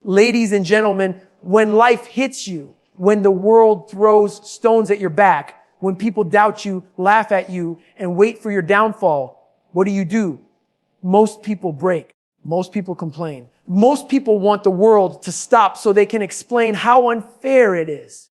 Ladies and gentlemen, when life hits you, when the world throws stones at your back, when people doubt you, laugh at you, and wait for your downfall, what do? Most people break. Most people complain. Most people want the world to stop so they can explain how unfair it is.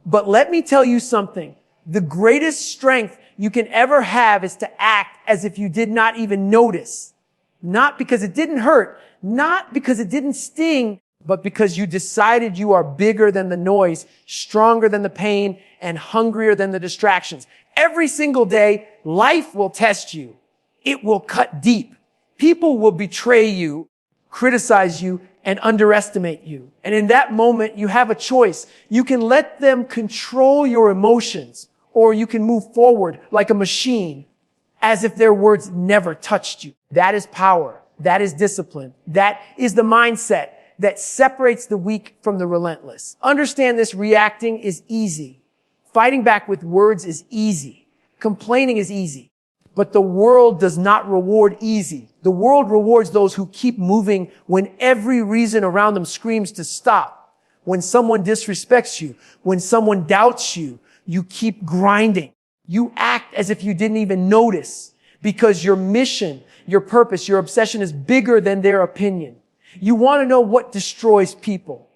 But let me tell you something. The greatest strength you can ever have is to act as if you did not even notice. Not because it didn't hurt, not because it didn't sting, but because you decided you are bigger than the noise, stronger than the pain, and hungrier than the distractions. Every single day, life will test you. It will cut deep. People will betray you, criticize you, and underestimate you. And in that moment, you have a choice. You can let them control your emotions, or you can move forward like a machine, as if their words never touched you. That is power. That is discipline. That is the mindset that separates the weak from the relentless. Understand this: reacting is easy. Fighting back with words is easy. Complaining is easy. But the world does not reward easy. The world rewards those who keep moving when every reason around them screams to stop. When someone disrespects you, when someone doubts you, you keep grinding. You act as if you didn't even notice, because your mission, your purpose, your obsession is bigger than their opinion. You want to know what destroys people?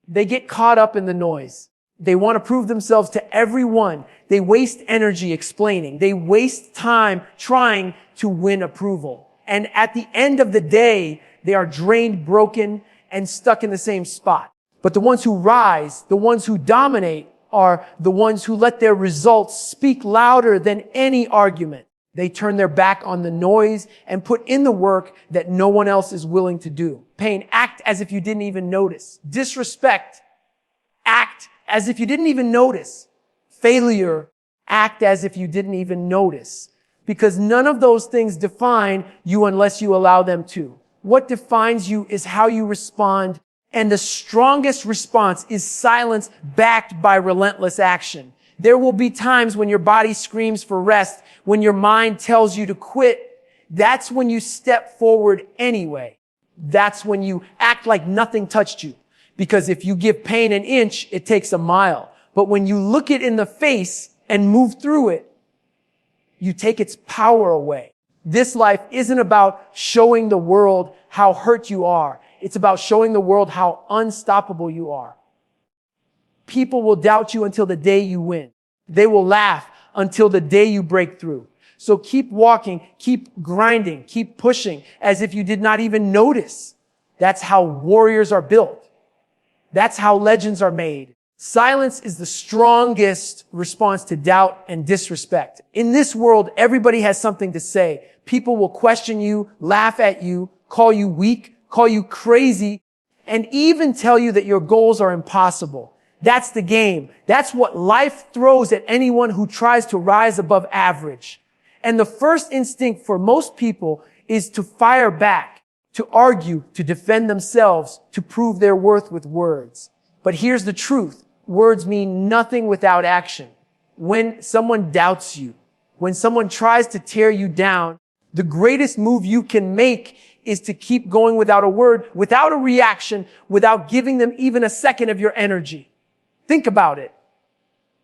They get caught up in the noise. They want to prove themselves to everyone. They waste energy explaining. They waste time trying to win approval. And at the end of the day, they are drained, broken, and stuck in the same spot. But the ones who rise, the ones who dominate, are the ones who let their results speak louder than any argument. They turn their back on the noise and put in the work that no one else is willing to do. Pain, act as if you didn't even notice. Disrespect, act as if you didn't even notice. Failure, act as if you didn't even notice. Because none of those things define you unless you allow them to. What defines you is how you respond, and the strongest response is silence backed by relentless action. There will be times when your body screams for rest, when your mind tells you to quit. That's when you step forward anyway. That's when you act like nothing touched you. Because if you give pain an inch, it takes a mile. But when you look it in the face and move through it, you take its power away. This life isn't about showing the world how hurt you are. It's about showing the world how unstoppable you are. People will doubt you until the day you win. They will laugh until the day you break through. So keep walking, keep grinding, keep pushing as if you did not even notice. That's how warriors are built. That's how legends are made. Silence is the strongest response to doubt and disrespect. In this world, everybody has something to say. People will question you, laugh at you, call you weak, call you crazy, and even tell you that your goals are impossible. That's the game. That's what life throws at anyone who tries to rise above average. And the first instinct for most people is to fire back, to argue, to defend themselves, to prove their worth with words. But here's the truth. Words mean nothing without action. When someone doubts you, when someone tries to tear you down, the greatest move you can make is to keep going without a word, without a reaction, without giving them even a second of your energy. Think about it.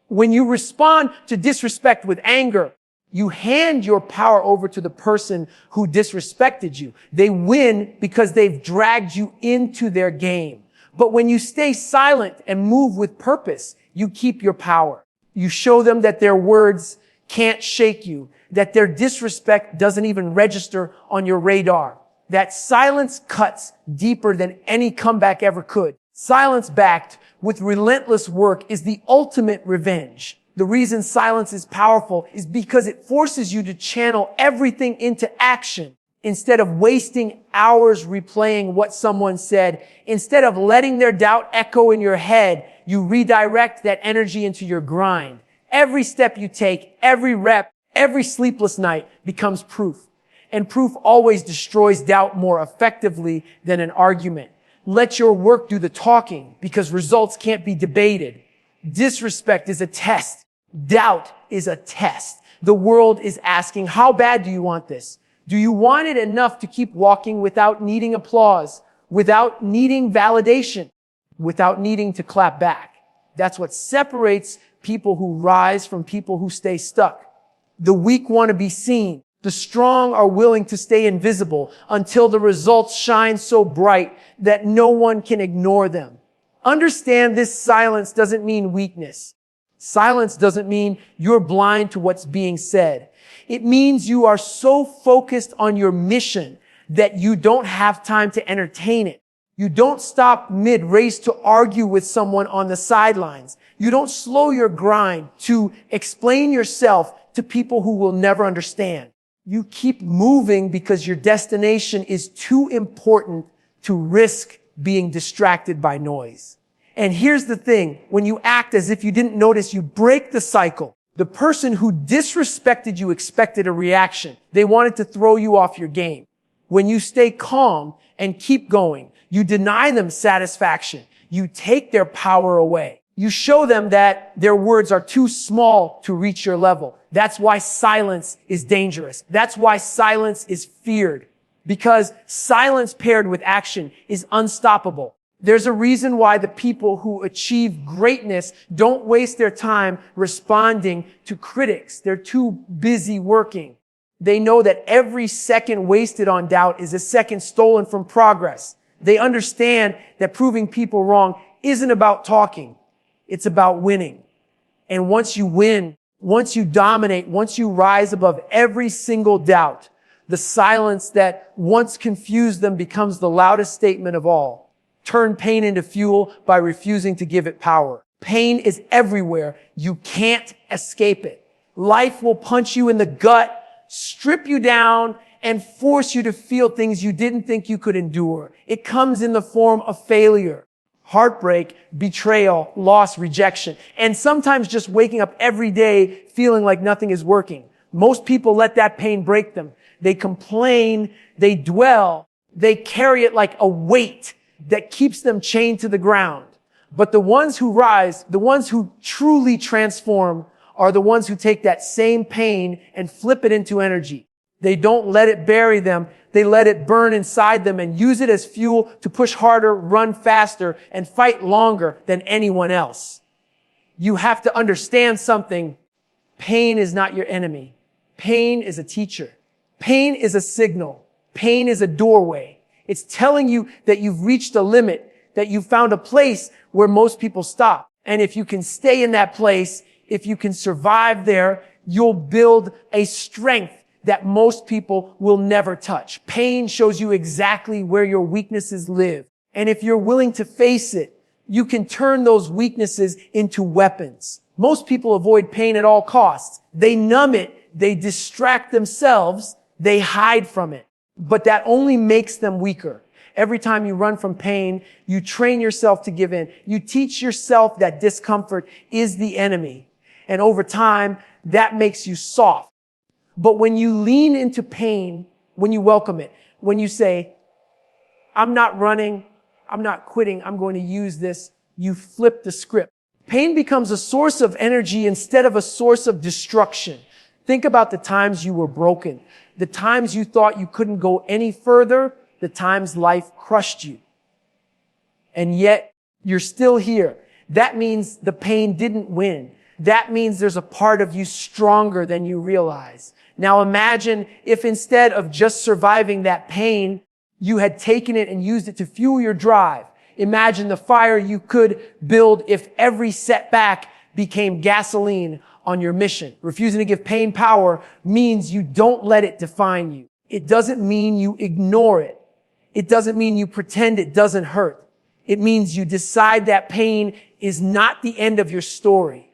When you respond to disrespect with anger, you hand your power over to the person who disrespected you. They win because they've dragged you into their game. But when you stay silent and move with purpose, you keep your power. You show them that their words can't shake you, that their disrespect doesn't even register on your radar, that silence cuts deeper than any comeback ever could. Silence backed with relentless work is the ultimate revenge. The reason silence is powerful is because it forces you to channel everything into action. Instead of wasting hours replaying what someone said, instead of letting their doubt echo in your head, you redirect that energy into your grind. Every step you take, every rep, every sleepless night becomes proof. And proof always destroys doubt more effectively than an argument. Let your work do the talking, because results can't be debated. Disrespect is a test. Doubt is a test. The world is asking, how bad do you want this? Do you want it enough to keep walking without needing applause? without needing validation, without needing to clap back. That's what separates people who rise from people who stay stuck. The weak want to be seen. The strong are willing to stay invisible until the results shine so bright that no one can ignore them. Understand this: silence doesn't mean weakness. Silence doesn't mean you're blind to what's being said. It means you are so focused on your mission that you don't have time to entertain it. You don't stop mid-race to argue with someone on the sidelines. You don't slow your grind to explain yourself to people who will never understand. You keep moving because your destination is too important to risk being distracted by noise. And here's the thing: when you act as if you didn't notice, you break the cycle. The person who disrespected you expected a reaction. They wanted to throw you off your game. When you stay calm and keep going, you deny them satisfaction. You take their power away. You show them that their words are too small to reach your level. That's why silence is dangerous. That's why silence is feared. Because silence paired with action is unstoppable. There's a reason why the people who achieve greatness don't waste their time responding to critics. They're too busy working. They know that every second wasted on doubt is a second stolen from progress. They understand that proving people wrong isn't about talking. It's about winning. And once you win, once you dominate, once you rise above every single doubt, the silence that once confused them becomes the loudest statement of all. Turn pain into fuel by refusing to give it power. Pain is everywhere. You can't escape it. Life will punch you in the gut, strip you down, and force you to feel things you didn't think you could endure. It comes in the form of failure, heartbreak, betrayal, loss, rejection, and sometimes just waking up every day feeling like nothing is working. Most people let that pain break them. They complain, they dwell, they carry it like a weight that keeps them chained to the ground. But the ones who rise, the ones who truly transform, are the ones who take that same pain and flip it into energy. They don't let it bury them. They let it burn inside them and use it as fuel to push harder, run faster, and fight longer than anyone else. You have to understand something. Pain is not your enemy. Pain is a teacher. Pain is a signal. Pain is a doorway. It's telling you that you've reached a limit, that you've found a place where most people stop. And if you can stay in that place, if you can survive there, you'll build a strength that most people will never touch. Pain shows you exactly where your weaknesses live. And if you're willing to face it, you can turn those weaknesses into weapons. Most people avoid pain at all costs. They numb it. They distract themselves. They hide from it. But that only makes them weaker. Every time you run from pain, you train yourself to give in. You teach yourself that discomfort is the enemy. And over time, that makes you soft. But when you lean into pain, when you welcome it, when you say, I'm not running, I'm not quitting, I'm going to use this, you flip the script. Pain becomes a source of energy instead of a source of destruction. Think about the times you were broken, the times you thought you couldn't go any further, the times life crushed you. And yet, you're still here. That means the pain didn't win. That means there's a part of you stronger than you realize. Now imagine if instead of just surviving that pain, you had taken it and used it to fuel your drive. Imagine the fire you could build if every setback became gasoline on your mission. Refusing to give pain power means you don't let it define you. It doesn't mean you ignore it. It doesn't mean you pretend it doesn't hurt. It means you decide that pain is not the end of your story.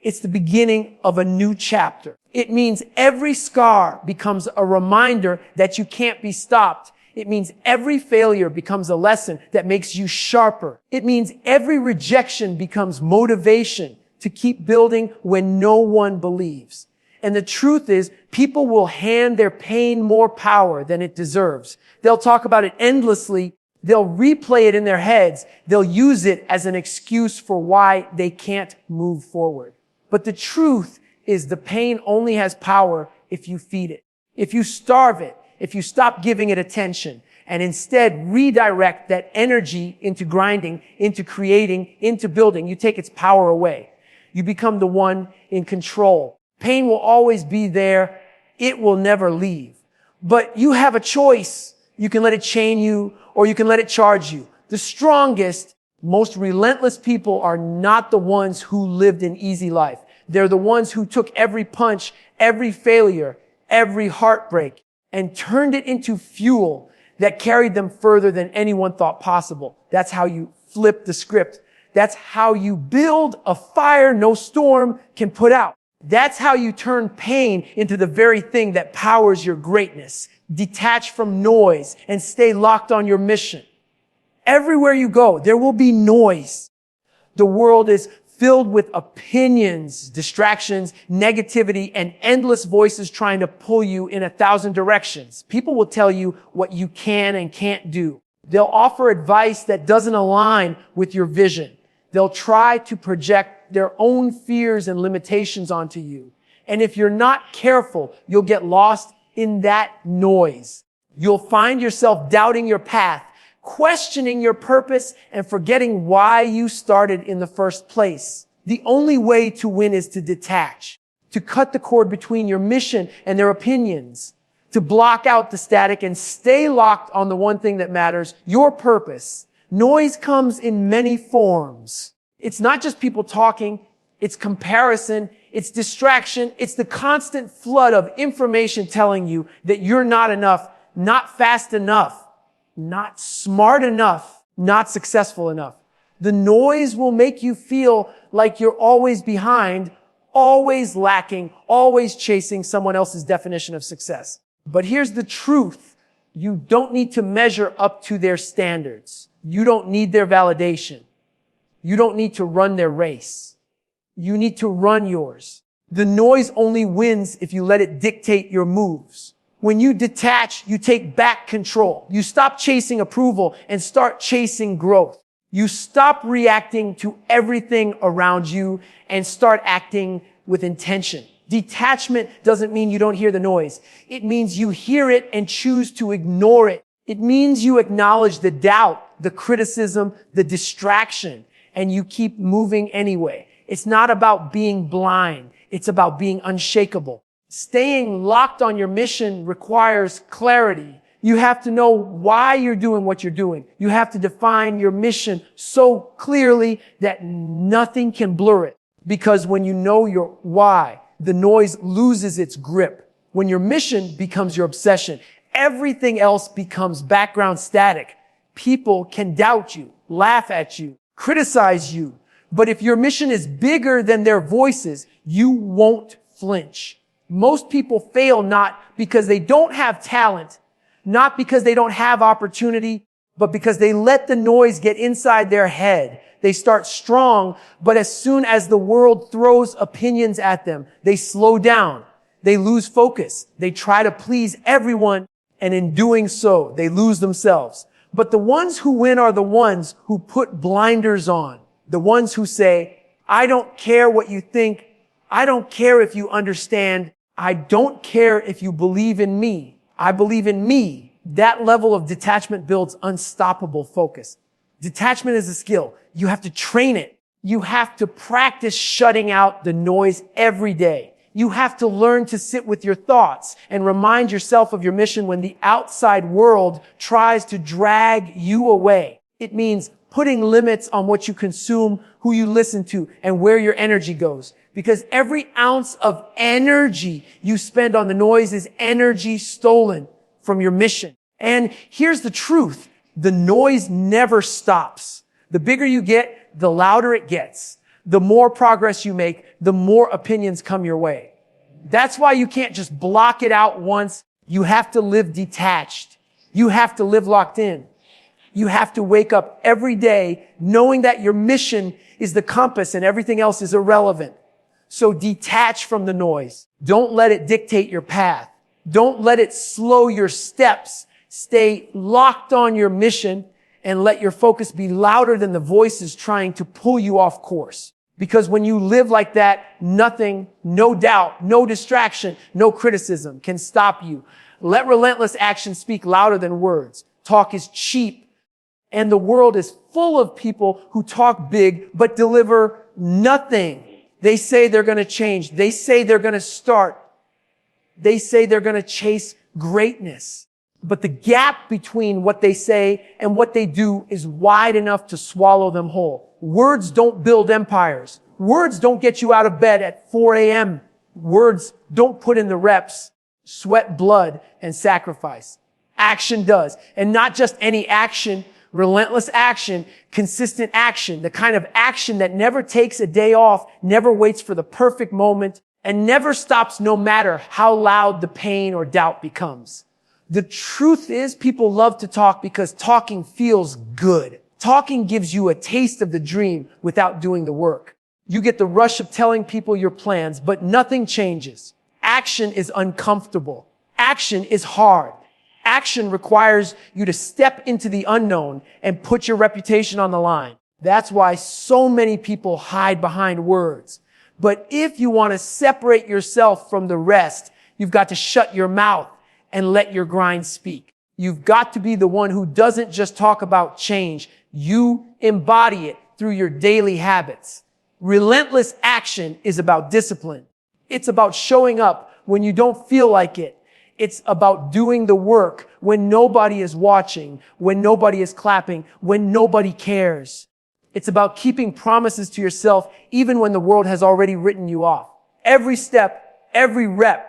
It's the beginning of a new chapter. It means every scar becomes a reminder that you can't be stopped. It means every failure becomes a lesson that makes you sharper. It means every rejection becomes motivation to keep building when no one believes. And the truth is, people will hand their pain more power than it deserves. They'll talk about it endlessly. They'll replay it in their heads. They'll use it as an excuse for why they can't move forward. But the truth is the pain only has power if you feed it, if you starve it, if you stop giving it attention. and instead redirect that energy into grinding, into creating, into building. You take its power away. You become the one in control. Pain will always be there. It will never leave. But you have a choice. You can let it chain you, or you can let it charge you. The strongest, most relentless people are not the ones who lived an easy life. They're the ones who took every punch, every failure, every heartbreak, and turned it into fuel that carried them further than anyone thought possible. That's how you flip the script. That's how you build a fire no storm can put out. That's how you turn pain into the very thing that powers your greatness. Detach from noise and stay locked on your mission. Everywhere you go, there will be noise. The world is filled with opinions, distractions, negativity, and endless voices trying to pull you in 1,000 directions. People will tell you what you can and can't do. They'll offer advice that doesn't align with your vision. They'll try to project their own fears and limitations onto you. And if you're not careful, you'll get lost in that noise. You'll find yourself doubting your path, questioning your purpose, and forgetting why you started in the first place. The only way to win is to detach, to cut the cord between your mission and their opinions, to block out the static and stay locked on the one thing that matters, your purpose. Noise comes in many forms. It's not just people talking, it's comparison, it's distraction, it's the constant flood of information telling you that you're not enough, not fast enough, not smart enough, not successful enough. The noise will make you feel like you're always behind, always lacking, always chasing someone else's definition of success. But here's the truth. You don't need to measure up to their standards. You don't need their validation. You don't need to run their race. You need to run yours. The noise only wins if you let it dictate your moves. When you detach, you take back control. You stop chasing approval and start chasing growth. You stop reacting to everything around you and start acting with intention. Detachment doesn't mean you don't hear the noise. It means you hear it and choose to ignore it. It means you acknowledge the doubt, the criticism, the distraction, and you keep moving anyway. It's not about being blind. It's about being unshakable. Staying locked on your mission requires clarity. You have to know why you're doing what you're doing. You have to define your mission so clearly that nothing can blur it. Because when you know your why, the noise loses its grip. When your mission becomes your obsession, everything else becomes background static. People can doubt you, laugh at you, criticize you. But if your mission is bigger than their voices, you won't flinch. Most people fail not because they don't have talent, not because they don't have opportunity, but because they let the noise get inside their head. They start strong, but as soon as the world throws opinions at them, they slow down. They lose focus. They try to please everyone, and in doing so, they lose themselves. But the ones who win are the ones who put blinders on. The ones who say, I don't care what you think. I don't care if you understand. I don't care if you believe in me. I believe in me. That level of detachment builds unstoppable focus. Detachment is a skill. You have to train it. You have to practice shutting out the noise every day. You have to learn to sit with your thoughts and remind yourself of your mission when the outside world tries to drag you away. It means putting limits on what you consume, who you listen to, and where your energy goes. Because every ounce of energy you spend on the noise is energy stolen from your mission. And here's the truth. The noise never stops. The bigger you get, the louder it gets. The more progress you make, the more opinions come your way. That's why you can't just block it out once. You have to live detached. You have to live locked in. You have to wake up every day knowing that your mission is the compass and everything else is irrelevant. So detach from the noise. Don't let it dictate your path. Don't let it slow your steps. Stay locked on your mission and let your focus be louder than the voices trying to pull you off course. Because when you live like that, nothing, no doubt, no distraction, no criticism can stop you. Let relentless action speak louder than words. Talk is cheap. And the world is full of people who talk big but deliver nothing. They say they're going to change. They say they're going to start. They say they're going to chase greatness. But the gap between what they say and what they do is wide enough to swallow them whole. Words don't build empires. Words don't get you out of bed at 4 a.m. Words don't put in the reps, sweat, blood, and sacrifice. Action does. And not just any action, relentless action, consistent action, the kind of action that never takes a day off, never waits for the perfect moment, and never stops no matter how loud the pain or doubt becomes. The truth is, people love to talk because talking feels good. Talking gives you a taste of the dream without doing the work. You get the rush of telling people your plans, but nothing changes. Action is uncomfortable. Action is hard. Action requires you to step into the unknown and put your reputation on the line. That's why so many people hide behind words. But if you want to separate yourself from the rest, you've got to shut your mouth and let your grind speak. You've got to be the one who doesn't just talk about change. You embody it through your daily habits. Relentless action is about discipline. It's about showing up when you don't feel like it. It's about doing the work when nobody is watching, when nobody is clapping, when nobody cares. It's about keeping promises to yourself even when the world has already written you off. Every step, every rep,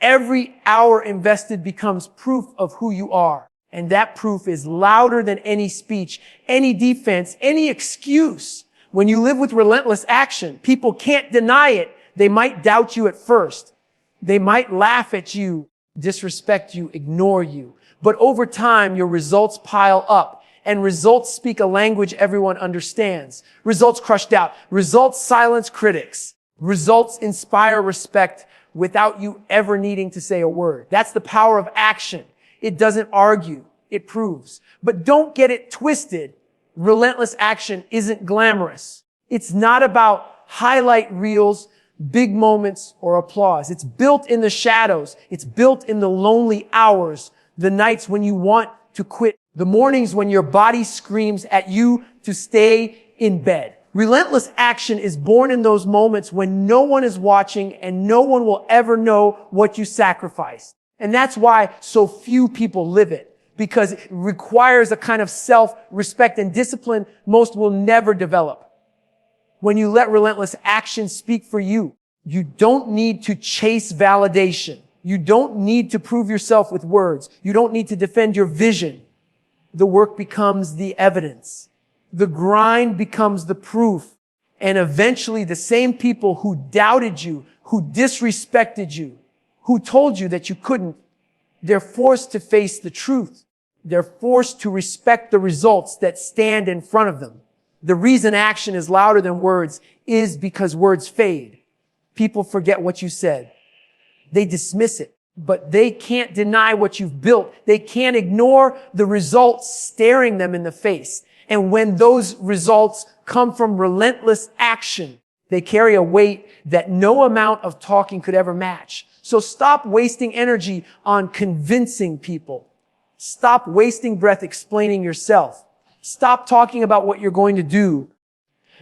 every hour invested becomes proof of who you are. And that proof is louder than any speech, any defense, any excuse. When you live with relentless action, people can't deny it. They might doubt you at first. They might laugh at you, disrespect you, ignore you. But over time, your results pile up, and results speak a language everyone understands. Results crush doubt. Results silence critics. Results inspire respect without you ever needing to say a word. That's the power of action. It doesn't argue. It proves. But don't get it twisted. Relentless action isn't glamorous. It's not about highlight reels, big moments, or applause. It's built in the shadows. It's built in the lonely hours, the nights when you want to quit, the mornings when your body screams at you to stay in bed. Relentless action is born in those moments when no one is watching and no one will ever know what you sacrificed. And that's why so few people live it, because it requires a kind of self-respect and discipline most will never develop. When you let relentless action speak for you, you don't need to chase validation. You don't need to prove yourself with words. You don't need to defend your vision. The work becomes the evidence. The grind becomes the proof. And eventually the same people who doubted you, who disrespected you, who told you that you couldn't, they're forced to face the truth. They're forced to respect the results that stand in front of them. The reason action is louder than words is because words fade. People forget what you said. They dismiss it, but they can't deny what you've built. They can't ignore the results staring them in the face. And when those results come from relentless action, they carry a weight that no amount of talking could ever match. So stop wasting energy on convincing people. Stop wasting breath explaining yourself. Stop talking about what you're going to do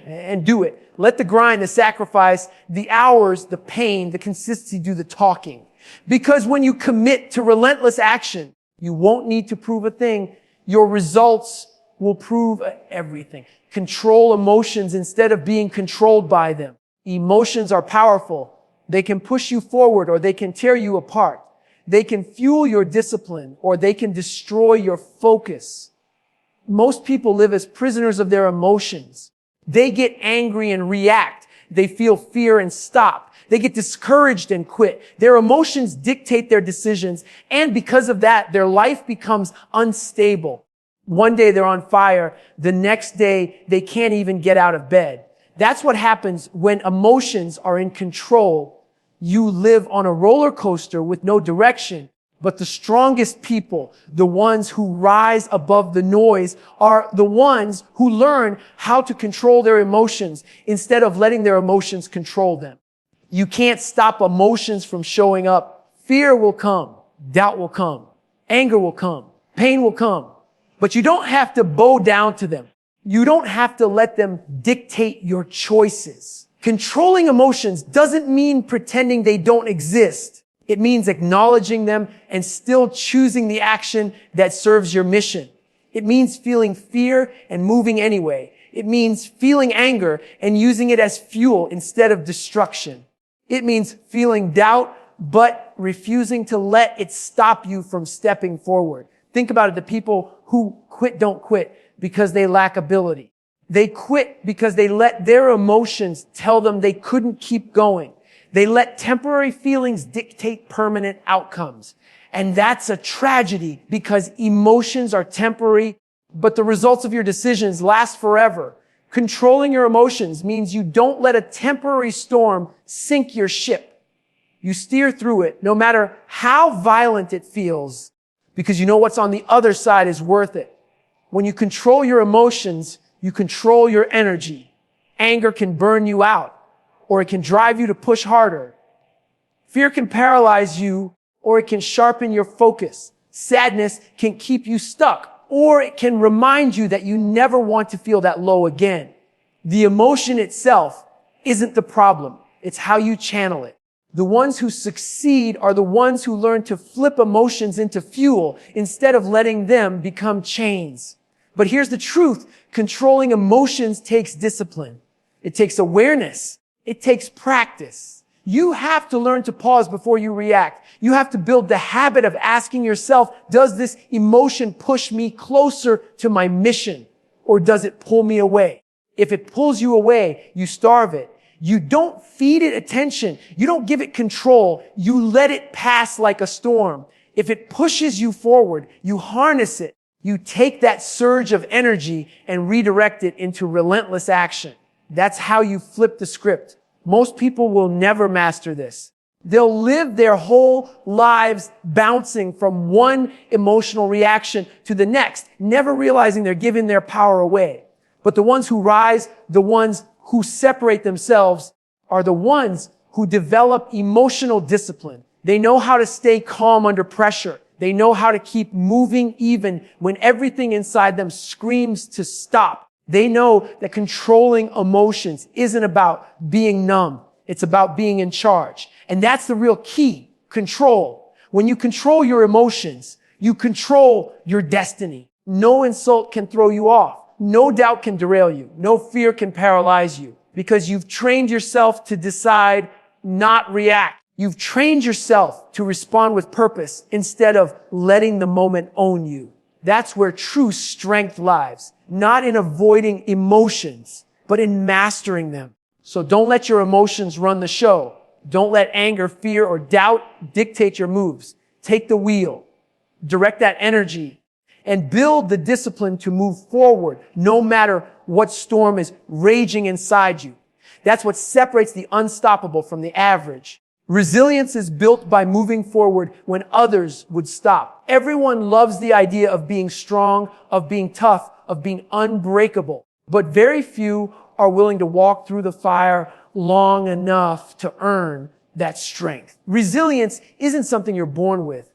and do it. Let the grind, the sacrifice, the hours, the pain, the consistency do the talking. Because when you commit to relentless action, you won't need to prove a thing. Your results will prove everything. Control emotions instead of being controlled by them. Emotions are powerful. They can push you forward or they can tear you apart. They can fuel your discipline or they can destroy your focus. Most people live as prisoners of their emotions. They get angry and react. They feel fear and stop. They get discouraged and quit. Their emotions dictate their decisions, and because of that, their life becomes unstable. One day they're on fire. The next day, they can't even get out of bed. That's what happens when emotions are in control. You live on a roller coaster with no direction. But the strongest people, the ones who rise above the noise, are the ones who learn how to control their emotions instead of letting their emotions control them. You can't stop emotions from showing up. Fear will come. Doubt will come. Anger will come. Pain will come. But you don't have to bow down to them. You don't have to let them dictate your choices. Controlling emotions doesn't mean pretending they don't exist. It means acknowledging them and still choosing the action that serves your mission. It means feeling fear and moving anyway. It means feeling anger and using it as fuel instead of destruction. It means feeling doubt, but refusing to let it stop you from stepping forward. Think about it. The people who quit don't quit because they lack ability. They quit because they let their emotions tell them they couldn't keep going. They let temporary feelings dictate permanent outcomes. And that's a tragedy because emotions are temporary, but the results of your decisions last forever. Controlling your emotions means you don't let a temporary storm sink your ship. You steer through it, no matter how violent it feels, because you know what's on the other side is worth it. When you control your emotions, you control your energy. Anger can burn you out, or it can drive you to push harder. Fear can paralyze you, or it can sharpen your focus. Sadness can keep you stuck, or it can remind you that you never want to feel that low again. The emotion itself isn't the problem. It's how you channel it. The ones who succeed are the ones who learn to flip emotions into fuel instead of letting them become chains. But here's the truth. Controlling emotions takes discipline. It takes awareness. It takes practice. You have to learn to pause before you react. You have to build the habit of asking yourself, does this emotion push me closer to my mission, or does it pull me away? If it pulls you away, you starve it. You don't feed it attention. You don't give it control. You let it pass like a storm. If it pushes you forward, you harness it. You take that surge of energy and redirect it into relentless action. That's how you flip the script. Most people will never master this. They'll live their whole lives bouncing from one emotional reaction to the next, never realizing they're giving their power away. But the ones who rise, the ones who separate themselves, are the ones who develop emotional discipline. They know how to stay calm under pressure. They know how to keep moving even when everything inside them screams to stop. They know that controlling emotions isn't about being numb. It's about being in charge. And that's the real key. Control. When you control your emotions, you control your destiny. No insult can throw you off. No doubt can derail you. No fear can paralyze you, because you've trained yourself to decide, not react. You've trained yourself to respond with purpose instead of letting the moment own you. That's where true strength lies, not in avoiding emotions, but in mastering them. So don't let your emotions run the show. Don't let anger, fear, or doubt dictate your moves. Take the wheel, direct that energy, and build the discipline to move forward no matter what storm is raging inside you. That's what separates the unstoppable from the average. Resilience is built by moving forward when others would stop. Everyone loves the idea of being strong, of being tough, of being unbreakable. But very few are willing to walk through the fire long enough to earn that strength. Resilience isn't something you're born with.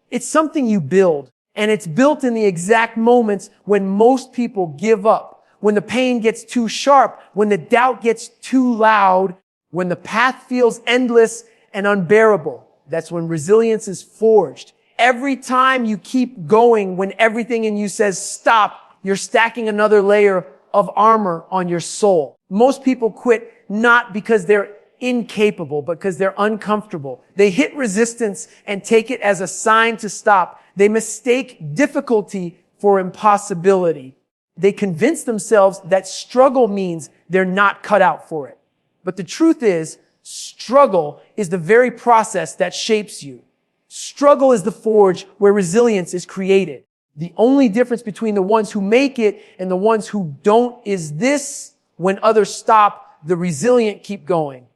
It's something you build. And it's built in the exact moments when most people give up, when the pain gets too sharp, when the doubt gets too loud, when the path feels endless and unbearable. That's when resilience is forged. Every time you keep going when everything in you says stop, you're stacking another layer of armor on your soul. Most people quit not because they're incapable, but because they're uncomfortable. They hit resistance and take it as a sign to stop. They mistake difficulty for impossibility. They convince themselves that struggle means they're not cut out for it. But the truth is, struggle is the very process that shapes you. Struggle is the forge where resilience is created. The only difference between the ones who make it and the ones who don't is this: when others stop, the resilient keep going.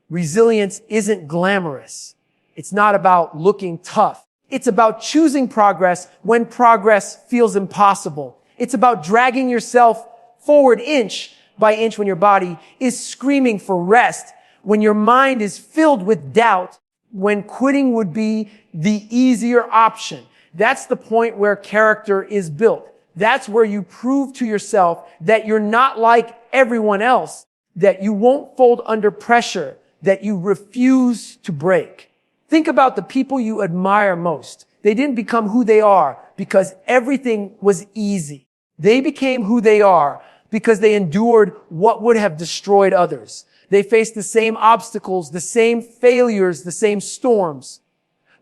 Resilience isn't glamorous. It's not about looking tough. It's about choosing progress when progress feels impossible. It's about dragging yourself forward inch by inch when your body is screaming for rest, when your mind is filled with doubt, when quitting would be the easier option. That's the point where character is built. That's where you prove to yourself that you're not like everyone else, that you won't fold under pressure, that you refuse to break. Think about the people you admire most. They didn't become who they are because everything was easy. They became who they are because they endured what would have destroyed others. They faced the same obstacles, the same failures, the same storms,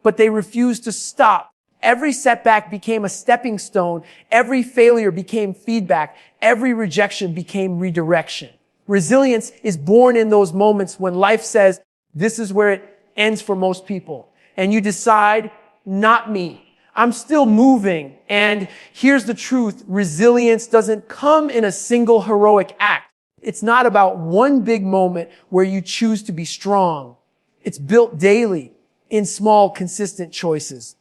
but they refused to stop. Every setback became a stepping stone. Every failure became feedback. Every rejection became redirection. Resilience is born in those moments when life says, this is where it ends for most people. And you decide, not me. I'm still moving. And here's the truth. Resilience doesn't come in a single heroic act. It's not about one big moment where you choose to be strong. It's built daily in small, consistent choices.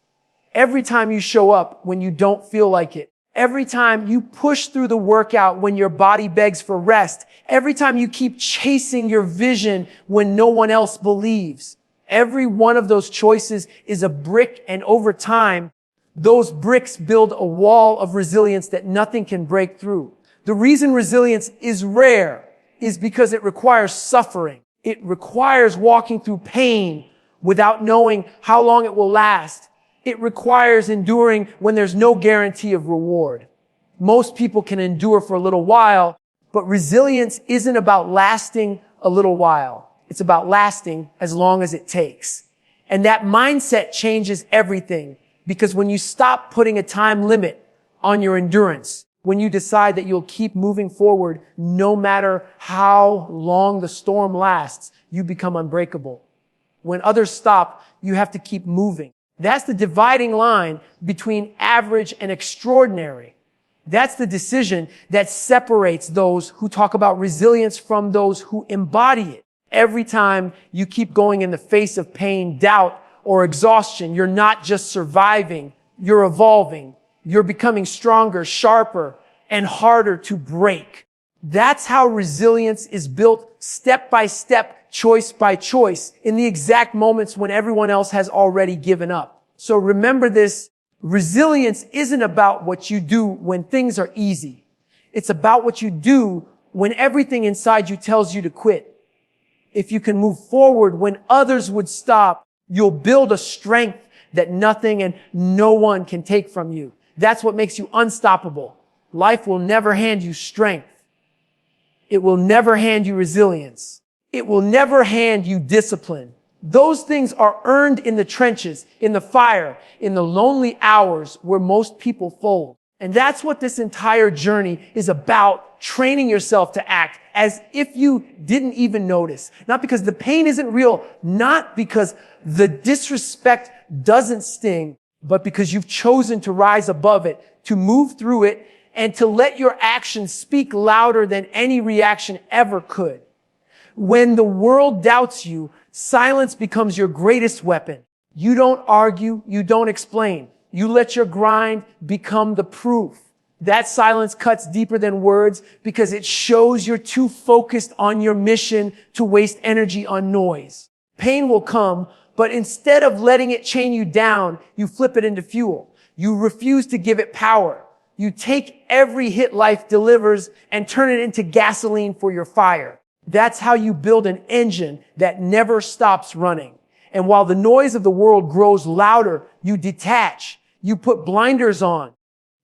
Every time you show up when you don't feel like it, every time you push through the workout when your body begs for rest, every time you keep chasing your vision when no one else believes, every one of those choices is a brick, and over time, those bricks build a wall of resilience that nothing can break through. The reason resilience is rare is because it requires suffering. It requires walking through pain without knowing how long it will last. It requires enduring when there's no guarantee of reward. Most people can endure for a little while, but resilience isn't about lasting a little while. It's about lasting as long as it takes. And that mindset changes everything, because when you stop putting a time limit on your endurance, when you decide that you'll keep moving forward no matter how long the storm lasts, you become unbreakable. When others stop, you have to keep moving. That's the dividing line between average and extraordinary. That's the decision that separates those who talk about resilience from those who embody it. Every time you keep going in the face of pain, doubt, or exhaustion, you're not just surviving, you're evolving. You're becoming stronger, sharper, and harder to break. That's how resilience is built step by step, choice by choice, in the exact moments when everyone else has already given up. So remember this, resilience isn't about what you do when things are easy. It's about what you do when everything inside you tells you to quit. If you can move forward when others would stop, you'll build a strength that nothing and no one can take from you. That's what makes you unstoppable. Life will never hand you strength. It will never hand you resilience. It will never hand you discipline. Those things are earned in the trenches, in the fire, in the lonely hours where most people fold. And that's what this entire journey is about, training yourself to act as if you didn't even notice. Not because the pain isn't real, not because the disrespect doesn't sting, but because you've chosen to rise above it, to move through it, and to let your actions speak louder than any reaction ever could. When the world doubts you, silence becomes your greatest weapon. You don't argue, you don't explain. You let your grind become the proof. That silence cuts deeper than words because it shows you're too focused on your mission to waste energy on noise. Pain will come, but instead of letting it chain you down, you flip it into fuel. You refuse to give it power. You take every hit life delivers and turn it into gasoline for your fire. That's how you build an engine that never stops running. And while the noise of the world grows louder, you detach. You put blinders on.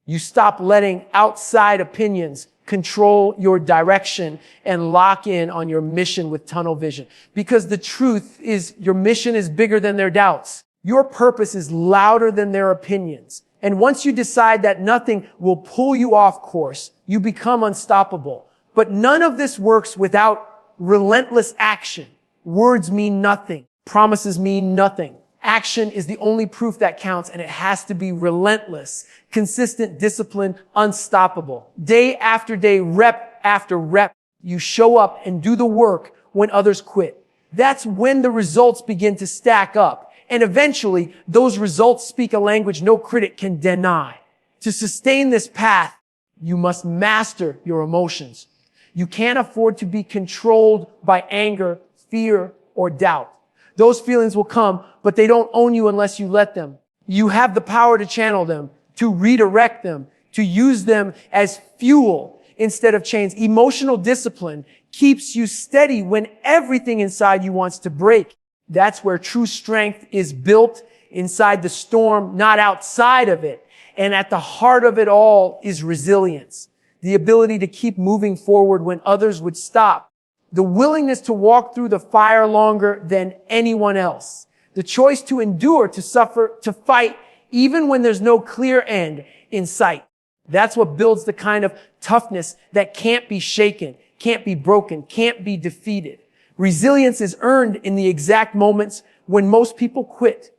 You stop letting outside opinions control your direction and lock in on your mission with tunnel vision. Because the truth is, your mission is bigger than their doubts. Your purpose is louder than their opinions. And once you decide that nothing will pull you off course, you become unstoppable. But none of this works without relentless action. Words mean nothing. Promises mean nothing. Action is the only proof that counts, and it has to be relentless, consistent, disciplined, unstoppable. Day after day, rep after rep, you show up and do the work when others quit. That's when the results begin to stack up. And eventually, those results speak a language no critic can deny. To sustain this path, you must master your emotions. You can't afford to be controlled by anger, fear, or doubt. Those feelings will come, but they don't own you unless you let them. You have the power to channel them, to redirect them, to use them as fuel instead of chains. Emotional discipline keeps you steady when everything inside you wants to break. That's where true strength is built, inside the storm, not outside of it. And at the heart of it all is resilience, the ability to keep moving forward when others would stop, the willingness to walk through the fire longer than anyone else, the choice to endure, to suffer, to fight, even when there's no clear end in sight. That's what builds the kind of toughness that can't be shaken, can't be broken, can't be defeated. Resilience is earned in the exact moments when most people quit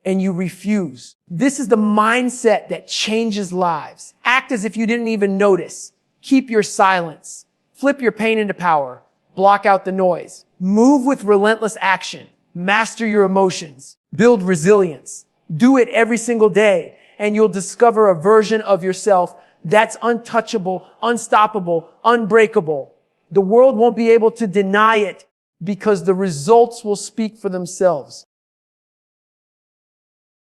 and you refuse. This is the mindset that changes lives. Act as if you didn't even notice. Keep your silence. Flip your pain into power. Block out the noise. Move with relentless action. Master your emotions. Build resilience. Do it every single day, and you'll discover a version of yourself that's untouchable, unstoppable, unbreakable. The world won't be able to deny it because the results will speak for themselves.